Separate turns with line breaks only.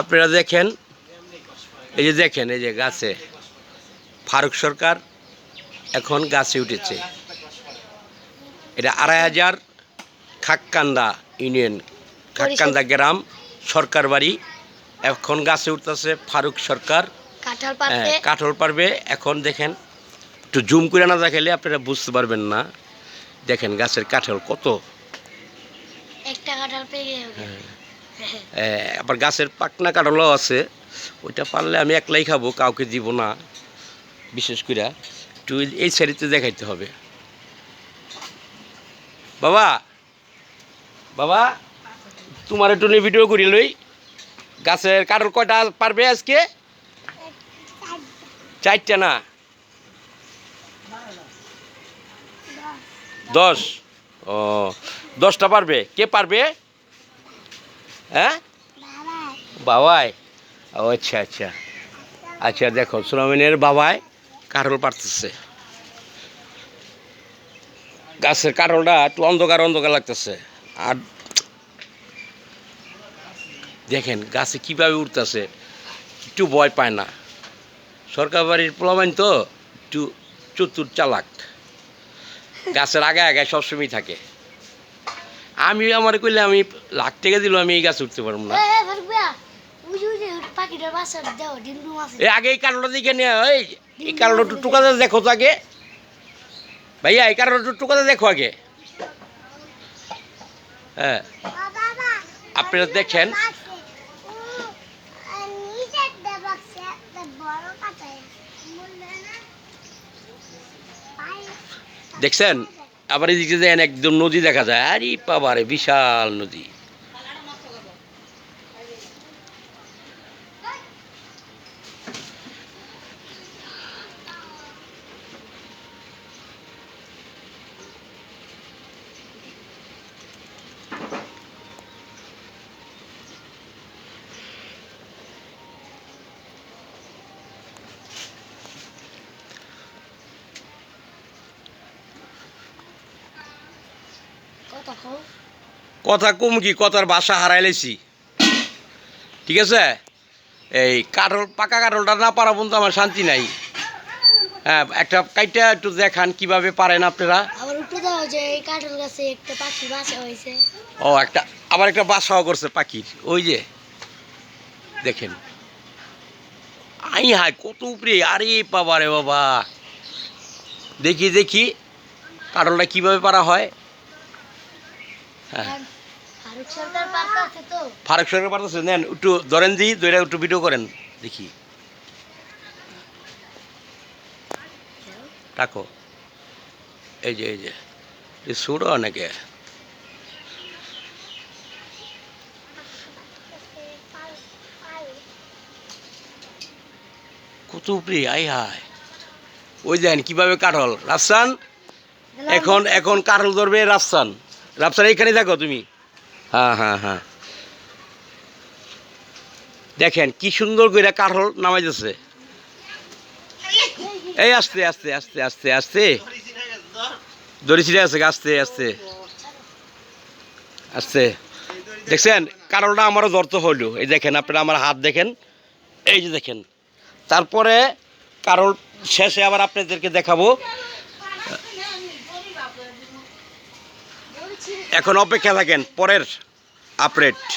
আপনারা দেখেন, এই যে দেখেন, এই যে গাছে ফারুক সরকার এখন গাছে উঠেছে। এটা ২৫০০ খাক্কান্দা ইউনিয়ন, খাক্কান্দা গ্রাম, সরকার বাড়ি। এখন গাছে উঠতেছে ফারুক সরকার, কাঁঠাল পারবে। এখন দেখেন, একটু জুম করে না দেখাইলে আপনারা বুঝতে পারবেন না। দেখেন গাছের কাঁঠাল কত,
একটা কাঁঠাল পেয়ে
আবার গাছের পাকনা কাঁঠালও আছে। ওইটা পারলে আমি একলাই খাবো, কাউকে দিব না। বিশেষ করে একটু এই সাইডে দেখাইতে হবে। বাবা বাবা তোমার একটু নিয়ে ভিডিও করি লই। গাছের কাঁঠাল কয়টা পারবে আজকে? 4টা না 10? ও, 10টা পারবে। কে পারবে? হ্যাঁ, বাবাই। ও আচ্ছা আচ্ছা আচ্ছা, দেখো সুলাইমানের বাবাই কাঁঠাল পারতেছে। গাছের কাঁঠালটা একটু অন্ধকার অন্ধকার লাগতেছে। আর দেখেন গাছে কীভাবে উঠতেছে, একটু ভয় পায় না। সরকার বাড়ির পোলামাইন তো একটু চতুর চালাক, গাছের আগায় আগায় সবসময় থাকে। আমি আমার কইলে আমি লাখ টাকা দিল, আমি এই গাছে উঠতে পারবো না। আগে এই কারণটা দেখে নিয়ে, এই কারণটা একটু টুকাতে দেখো তো আগে ভাইয়া, এই কারণটা একটু টুকাতে দেখো আগে। হ্যাঁ, আপনারা দেখেন, দেখছেন? আবার এদিকে দেখেন একদম নদী দেখা যায়। আরে বাবারে, বিশাল নদী। কথা কম কি, কথার ভাষা হারাই লেছি। ঠিক আছে, এই কাঠল পাকা কাঠলটা না পারা পর্যন্ত আমার শান্তি নাই। হ্যাঁ, একটা কাইটা একটু দেখান কিভাবে পারেন আপনারা। ও, একটা আবার একটা বাসাও করছে পাখির, ওই যে দেখেন। আই হাই, কত উপরে! আরে বাবা রে বাবা, দেখি দেখি কাঠলটা কিভাবে পারা হয়। হ্যাঁ, ফারুক সরকার পারতেছে। নেন একটু ধরেন, ধরে একটু ভিডিও করেন দেখি। রাখো, এই যে সুড়ো অনেকে। কত উপরে! আই হাই, ওই দেন কিভাবে কাঠল। রাফসান, এখন কাঠল ধরবে রাফসান। রাফসান এইখানে দেখো তুমি। হ্যাঁ হ্যাঁ হ্যাঁ, দেখেন কি সুন্দর করে কাঠল নামাইতেছে। এই আস্তে আস্তে আস্তে আস্তে আস্তে, দড়ি ছিঁড়ে আছে, আস্তে আস্তে আস্তে। দেখছেন কাঠলটা আমারও ধরতে হইলো। এই দেখেন আপনারা আমার হাত দেখেন, এই যে দেখেন। তারপরে কাঠল শেষে আবার আপনাদেরকে দেখাবো। এখন অপেক্ষা থাকেন পরের আপডেট।